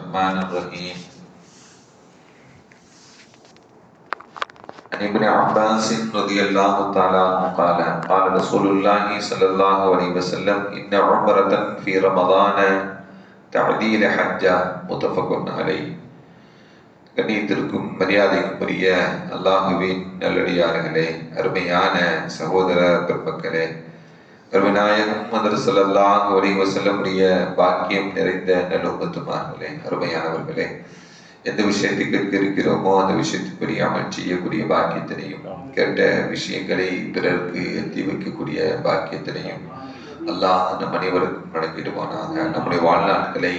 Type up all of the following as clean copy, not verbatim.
الرحمن الرحيم. عن ابن عباس رضي الله تعالى عنه قال قال رسول الله صلى الله عليه وسلم إن عمرة في رمضان تعديل حجة متفق عليه. கண்ணியத்திற்கும் மரியாதைக்கும் உரிய அல்லாஹுவின் நல்லடியார்களே, அருமையான சகோதர பெருமக்களே, அருமைநாயகம் முஹம்மது ஸல்லல்லாஹு அலைஹி வஸல்லம் பாக்கியம் நிறைந்த நல்லும்மத்துமார்களே, அருமையானவர்களே, எந்த விஷயத்தை கேட்க இருக்கிறோமோ அந்த விஷயத்துக்குரிய அமல் செய்யக்கூடிய பாக்கியத்தினையும், கேட்ட விஷயங்களை பிறருக்கு எத்தி வைக்கக்கூடிய பாக்கியத்தினையும் அல்லாஹ் நம் அனைவருக்கும் வழங்கிடுவானாக. நம்முடைய வாழ்நாட்களை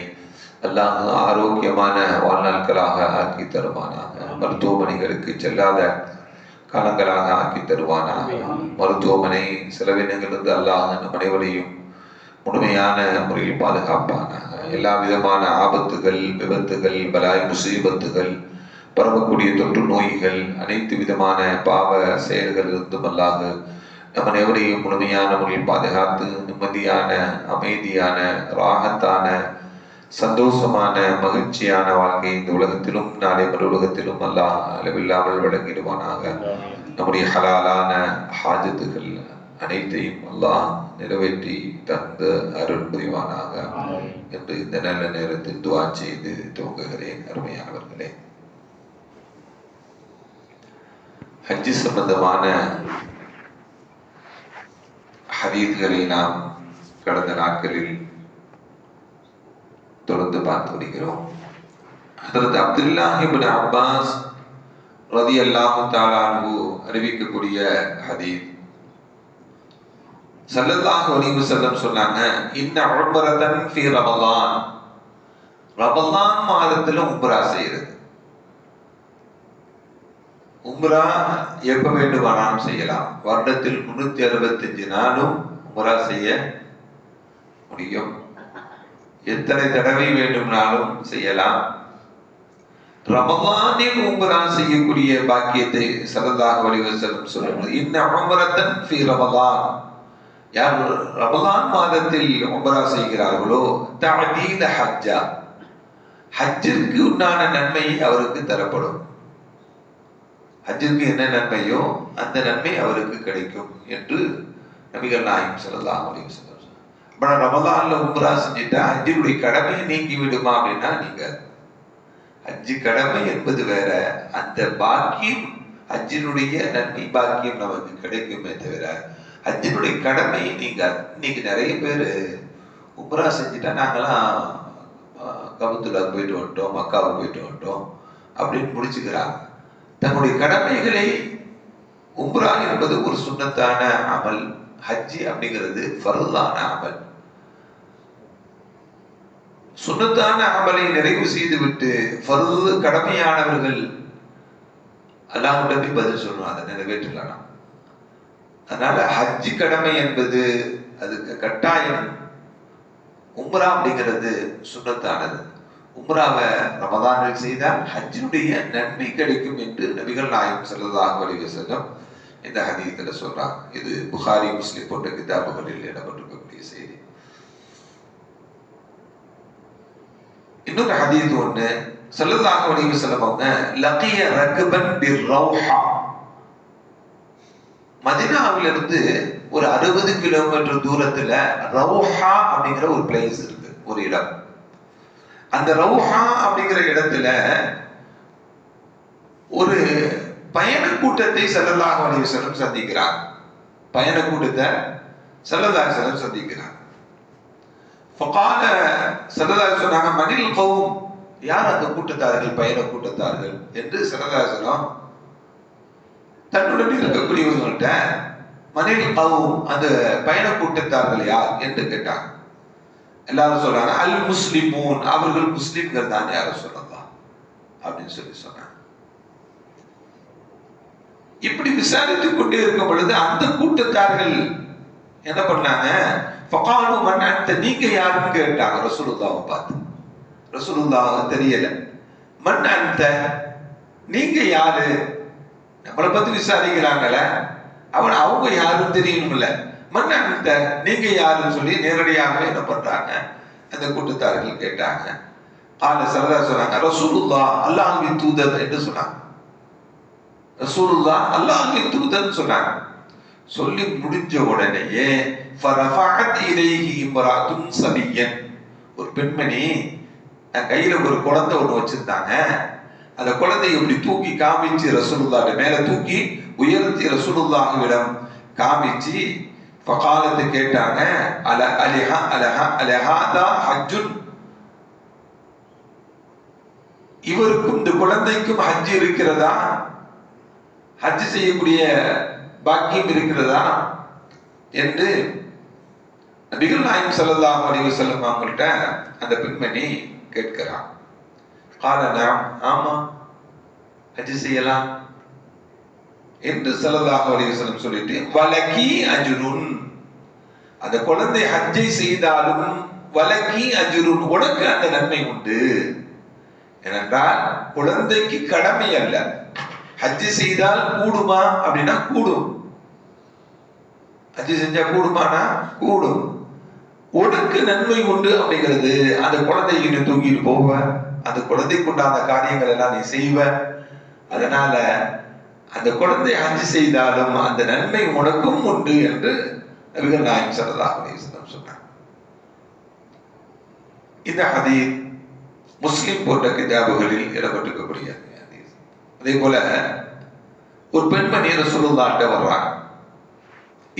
அல்லாஹ் ஆரோக்கியமான வாழ்நாட்களாக ஆக்கி தருவானாக. மருத்துவமனைகளுக்கு செல்லாத காலங்களாக ஆக்கி தருவானாக. மருத்துவமனை செலவினங்களிலிருந்து அல்லாஹ் நம் அனைவரையும் முழுமையான முறையில் பாதுகாப்பானாக. எல்லா விதமான ஆபத்துகள், விபத்துகள், பலாய் முசீபத்துகள், பரவக்கூடிய தொற்று நோய்கள், அனைத்து விதமான பாவ செயல்களிலிருந்தும் அல்லாஹ் நம் அனைவரையும் முழுமையான முறையில் பாதுகாத்து நிம்மதியான, அமைதியான, ராகத்தான, சந்தோஷமான, மகிழ்ச்சியான வாழ்க்கை இந்த உலகத்திலும் நாளை மறு உலகத்திலும் அல்லாஹ் அளவில்லாமல் வழங்கிடுவானாக. நம்முடைய ஹலாலான ஹாஜத்துகள் அனைத்தையும் அல்லாஹ் நிறைவேற்றி தந்து அருள் புரிவானாக என்று இந்த நல்ல நேரத்தில் துஆ செய்து துவங்குகிறேன். அருமையானவர்களே, ஹஜ் சம்பந்தமான ஹதீஸ்களை நாம் கடந்த நாட்களில் தொடர்ந்து பார்த்து வருகிறோம். ஹஜ்ரத் அப்துல்லாஹ் இப்னு அப்பாஸ் ரலியல்லாஹு தஆலா அன்ஹு அறிவிக்கக்கூடிய ஹதீஸ், ஸல்லல்லாஹு அலைஹி வஸல்லம் சொன்னாங்க, இன்ன உம்ரத்தன் ஃபீ ரமலான், ரமலான் மாதத்துல உம்ரா செய்யறது. உம்ரா எப்ப வேண்டுமானாலும் செய்யலாம். வருடத்தில் 365 நாளும் உம்ரா செய்ய முடியும். எத்தனை தடவை வேண்டுமானாலும் செய்யலாம். ரமலானில் உம்ரா செய்யக்கூடிய பாக்கியத்தை ஸல்லல்லாஹு அலைஹி வஸல்லம் சொல்றாங்க. இன்ன உம்ரத்தன் ஃபீ ரமலான், யார் ரமலான் மாதத்தில் உம்ரா செய்கிறார்களோ தஅதீல ஹஜ்ஜா, ஹஜ்ஜிற்கு உண்டான நன்மை அவருக்கு தரப்படும். ஹஜ்ஜிற்கு என்ன நன்மையோ அந்த நன்மை அவருக்கு கிடைக்கும் என்று நபிகள் நாயகம் ஸல்லல்லாஹு அலைஹி வஸல்லம். ரமலான்ல உம்ரா செஞ்சுட்டா ஹஜ்ஜினுடைய கடமை நீங்கி விடுமா அப்படின்னா, நீங்க ஹஜ்ஜி கடமை என்பது வேற, அந்த பாக்கியம் ஹஜ்ஜினுடைய நன்மை பாக்கியம் நமக்கு கிடைக்குமே தவிர ஹஜ்ஜினுடைய கடமை நீங்க. இன்னைக்கு நிறைய பேர் உம்ரா செஞ்சுட்டா நாங்களாம் கபத்துல்லாக்கு போயிட்டு வந்துட்டோம், மக்காவுக்கு போயிட்டு வந்துட்டோம் அப்படின்னு முடிச்சுக்கிறாங்க. தன்னுடைய கடமைகளை, உம்ரா என்பது ஒரு சுன்னத்தான அமல், ஹஜ்ஜி அப்படிங்கிறது ஃபர்லான அமல். சுன்னத்தான அமலை நிறைவு செய்துவிட்டு ஃபர்லு கடமையானவர்கள் அல்லாஹ்விடம் பதில் சொல்லணும், அதை நிறைவேற்றலாம். அதனால ஹஜ்ஜி கடமை என்பது அதுக்கு கட்டாயம். உம்ரா அப்படிங்கிறது சுன்னத்தானது. உம்ராவை ரமதானில் செய்தால் ஹஜ்ஜினுடைய நன்மை கிடைக்கும் என்று நபிகள் நாயகம் ஸல்லல்லாஹு அலைஹி வஸல்லம் இந்த ஹதீஸ்ல சொல்றாங்க. இது புகாரி, முஸ்லிம் போன்ற கிதாபுகளில் இடம்பெற்றிருக்கக்கூடிய செய்தி. இன்னொரு ஹதீஸ் ஒன்று, ஸல்லல்லாஹு அலைஹி வஸல்லம் அவங்க லகிய ரக்பன் பிர்ரௌஹா, மதீனாவிலிருந்து ஒரு 60 கிலோமீட்டர் தூரத்துல ரௌஹா அப்படிங்கிற ஒரு பிளேஸ் இருக்கு, ஒரு இடம். அந்த ரௌஹா அப்படிங்கிற இடத்துல ஒரு பயண கூட்டத்தை ஸல்லல்லாஹு அலைஹி வஸல்லம் சந்திக்கிறார். பயண கூட்டத்தை ஸல்லல்லாஹு அலைஹி வஸல்லம் சந்திக்கிறார். ஃபகால ஸல்லல்லாஹு அலைஹி வஸல்லம் மனில் கௌம், யார் அந்த கூட்டத்தார்கள், பயண கூட்டத்தார்கள் என்று ஸல்லல்லாஹு அலைஹி வஸல்லம் தன்னுடன் இருக்கக்கூடியவர்கள்ட்ட மனில் கௌம், அந்த பயண கூட்டத்தார்கள் யார் என்று கேட்டாங்க. எல்லாரும் சொல்றாங்க அல் முஸ்லிமூன், அவர்கள் முஸ்லிம்கள் தான் யார சொல்லலாம் அப்படின்னு சொன்னாங்க. இப்படி விசாரித்துக் கொண்டே இருக்கும் பொழுது அந்த கூட்டத்தார்கள் என்ன பண்ணாங்க, ஃபகாலு மன் அன்த, நீங்க யாருன்னு கேட்டாங்க ரசூலுல்லாஹ்வை பார்த்து. ரசூலுல்லாஹ் தெரியல. மன் அன்த, நீங்க யாரு, நம்மளை பத்தி விசாரிக்கிறாங்கல்ல, அவங்க யாருன்னு தெரியணும்ல. மன் அன்த, நீங்க யாருன்னு சொல்லி நேரடியாகவே என்ன பண்றாங்க அந்த கூட்டத்தார்கள் கேட்டாங்க. ஸல்லல்லாஹு சொன்னாங்க, ரசூலுல்லாஹ் அல்லாஹ்வின் தூதர் என்று சொன்னாங்க. ரசூலுல்லாஹ் அல்லாஹ்வின் தூதர் சொன்னாங்க. சொல்லி முடிஞ்ச உடனேயே ஃபரஃபஅத் இலைஹி இம்ராத்துன் சபியன், ஒரு பெண்மணி கையில ஒரு குழந்தை ஒண்ணு வச்சிருந்தாங்க. அந்த குழந்தையை இப்படி தூக்கி காமிச்சு ரசூலுல்லாஹ் மேல தூக்கி உயர்த்தி ரசூலுல்லாஹ்விடம் காமிச்சு ஃபகாலத்து கேட்டாங்க, அலஹாதா ஹஜ்ஜுன், இவருக்கும் இந்த குழந்தைக்கும் ஹஜ் இருக்கிறதா, ஹஜ் செய்யக்கூடிய பாக்கியம் இருக்கிறதா என்று நபிகள் நாயகம் ஸல்லல்லாஹு அலைஹி வஸல்லம் அவங்கள்ட்ட அந்த பெண்மணி கேட்கிறான். கால நாம், ஆமா ஹஜ் செய்யலாம் என்று ஸல்லல்லாஹு அலைஹி வஸல்லம் சொல்லிட்டு, வலகி அஜ்ருன், அந்த குழந்தை ஹஜ்ஜை செய்தாலும் வலகி அஜ்ருன், உனக்கு அந்த நன்மை உண்டு. ஏனென்றால் குழந்தைக்கு கடமை அல்ல, ஹஜ் செய்தால் கூடுமா அப்படின்னா கூடும், ஹஜ் செஞ்சா கூடுமானா கூடும், உனக்கு நன்மை உண்டு அப்படிங்கிறது. அந்த குழந்தைக்கு நீ தூக்கிட்டு போவ, அந்த குழந்தைக்கு உண்டான காரியங்கள் எல்லாம் நீ செய்வ. அதனால அந்த குழந்தை ஹஜ் செய்தாலும் அந்த நன்மை உனக்கும் உண்டு என்று நபிகள் நாயகம் ஸல்லல்லாஹு அலைஹி வஸல்லம் சொன்னார். இந்த ஹதீஸ் முஸ்லிம் போன்ற கிதாபுகளில் இடம்பெற்றிருக்கக்கூடிய ஹதீஸ். அதே போல ஒரு பெண்மணி ரசூலுல்லாஹ்ட்ட வர்றாங்க.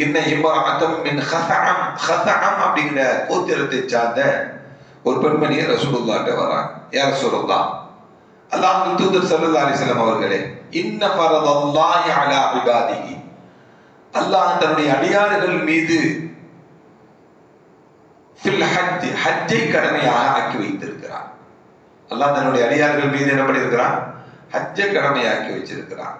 இன்ன இம்ராஅத்தம் மின் ஹஸஅம், ஹஸஅம் அப்படிங்கிற கோத்திரத்தை சார்ந்த ஒரு பெண்மணி ரசூலுல்லாஹ்ட்ட வர்றாங்க. யா ரசூலுல்லாஹ், அல்லாஹ்வின் தூதர் ஸல்லல்லாஹு அலைஹி வஸல்லம் அவர்களே, இன்ன ஃபரதல்லாஹி அலா இபாதிஹி, அல்லாஹ் தன்னுடைய அடியார்கள் மீது ஃபில் ஹஜ், ஹஜ்ஜை கடமையாக ஆக்கி வைத்திருக்கிறார். அல்லாஹ் தன்னுடைய அடியார்கள் மீது என்ன பண்ணியிருக்கிறான், ஹஜ்ஜை கடமையாக்கி வச்சிருக்கிறான்.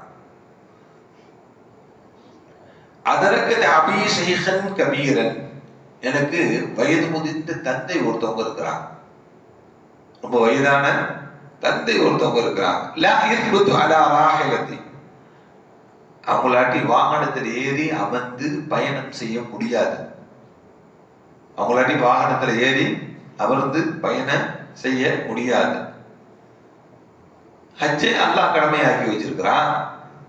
அதற்கு அபி ஷைഖன் கபீரன், எனக்கு வயது முதிர்ந்த தந்தை ஒருத்தவங்க இருக்கிறாங்க, ரொம்ப வயதான தந்தை ஒருத்தவங்க இருக்கிறாங்க. லா யஸ்புது அலா ராஹிலதி, அவங்களாட்டி வாகனத்தில் ஏறி அமர்ந்து பயணம் செய்ய முடியாது, அவங்களாட்டி வாகனத்தில் ஏறி அமர்ந்து பயணம் செய்ய முடியாது. ஹஜ்ஜை அல்லாஹ் கடமையாக்கி வச்சிருக்கிறான்,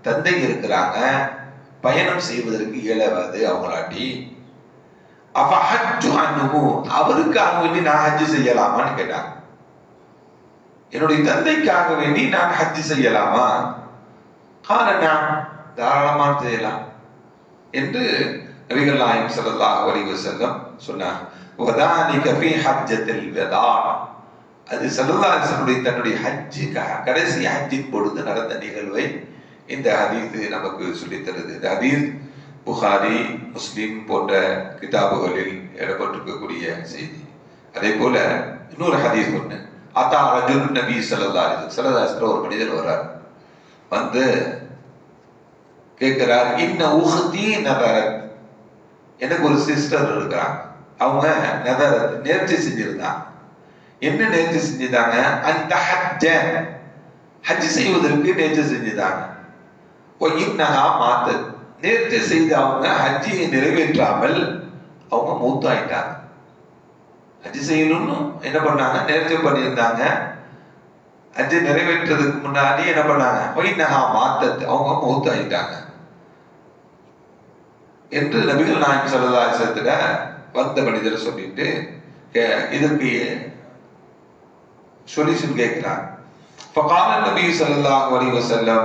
தந்தை இருக்கிறாங்க, பயணம் செய்வதற்கு இயலாது அவங்களாட்டி. அவருக்காக வேண்டி நான் ஹஜ் செய்யலாமான்னு கேட்டாங்க. என்னுடைய தந்தைக்காக வேண்டி நான் ஹஜ் செய்யலாமா? காரணம், தாராளமா செய்யலாம் என்று நபிகள் நாயகம் ஸல்லல்லாஹு அலைஹி வஸல்லம் சொன்னார். வதானிக ஃபீ ஹஜ்ஜத்தில் வதா, அது ஸல்லல்லாஹு அலைஹி வஸல்லம் தன்னுடைய ஹஜ் கடைசி ஹஜ்ஜின் பொழுது நடந்த நிகழ்வை இந்த ஹதீஸ் நமக்கு சொல்லித் தருது. இந்த ஹதீஸ் புகாரி, முஸ்லிம் போன்ற கிதாபுகளில் இடம்பெற்றிருக்கக்கூடிய செய்தி. அதே போல இன்னொரு ஹதீஸ் ஒண்ணு, அதா ரஜுல் நபி ஸல்லல்லாஹு அலைஹி வஸல்லம், ஒரு மனிதர் வர்றார், வந்து கேட்கிறார், இன்ன உஹ்தி நதரத், எனக்கு ஒரு சிஸ்டர் இருக்கிறாங்க, அவங்க நதரத் நேர்ச்சி செஞ்சிருந்தாங்க. என்ன நேர்ச்சி செஞ்சிருந்தாங்க? அந்த ஹஜ்ஜ, ஹஜ் செய்வதற்கு நேர்ச்சி செஞ்சிருந்தாங்க. இன்னஹா மாத்தத், நேர்ச்சி செய்த அவங்க ஹஜ்ஜியை நிறைவேற்றாமல் அவங்க மௌத்தாயிட்டாங்க. ஹஜ் செய்யணும்னு என்ன பண்ணாங்க, நேர்ச்சி பண்ணியிருந்தாங்க, ஹஜ் நிறைவேற்றதுக்கு முன்னாடி என்ன பண்ணாங்க, இன்னஹா மாத்தத், அவங்க மௌத்தாயிட்டாங்க என்று நபிகள் நாயகம் ஸல்லல்லாஹு அலைஹி வஸல்லம் வந்த மனிதர் சொல்லிட்டு இதற்கு சொல்யூஷன் கேட்கிறார். فقال النبي صلى الله عليه وسلم,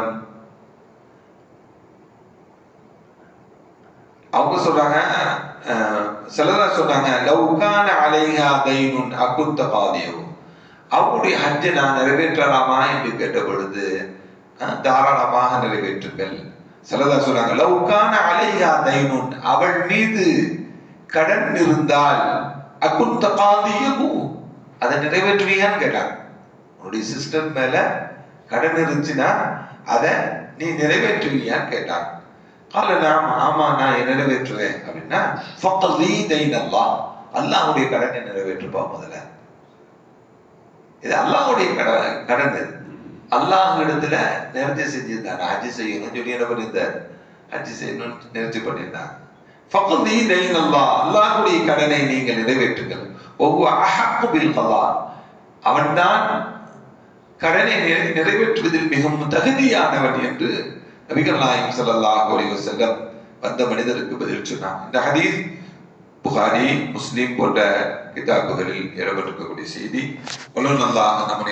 அவங்க சொல்றாங்க, ஸல்லல்லாஹு சொன்னாங்க, லவ் கான அலைஹா தைனுன் அகுன்த காதியு, அவங்களுடைய ஹஜ்ஜை நான் நிறைவேற்றலாமா என்று கேட்ட பொழுது தாராளமாக நிறைவேற்றுங்கள். ஸல்லல்லாஹு சொன்னாங்க, லவ் கான அலைஹா தைனுன், அவள் மீது கடன் இருந்தால் அகுன்த காதியு, அதை நிறைவேற்றுவீங்கன்னு கேட்டாங்க. உன்னுடைய சிஸ்டர் மேல கடன் இருந்துச்சுன்னா அதை நீ நிறைவேற்றுவியான்னு கேட்டாங்க. கால நாம், ஆமா நான் நிறைவேற்றுவேன் அப்படின்னா, ஃபக்லி தைனல்லாஹ், அல்லாஹ்வுடைய கடனை நிறைவேற்றுப்பா முதல்ல. இது அல்லாஹ்வுடைய கடன், இது அல்லாஹ் இடத்துல நேர்ச்சி செஞ்சிருந்தாங்க, ஹஜ் செய்யணும் சொல்லி என்ன பண்ணியிருந்தார், ஹஜ் செய்யணும்னு நேர்ச்சி பண்ணியிருந்தாங்க. ஃபக்லி தைனல்லாஹ், அல்லாஹ்வுடைய கடனை நீங்கள் நிறைவேற்றுங்கள். ஒவ்வொரு அஹக்கு பில் கலா, அவன்தான் கடனை நிறைவேற்றுவதில் மிகவும் தகுதியானவன் என்று நபிகள் நாயகம் ஸல்லல்லாஹு அலைஹி வஸல்லம் வந்த மனிதருக்கு பதில் சொன்னான். இந்த ஹதீஸ் புகாரி, முஸ்லிம் போன்ற கிதாபுகளில் இடம்பெற்றிருக்கக்கூடிய செய்தி. அல்லாஹ் நம்முடைய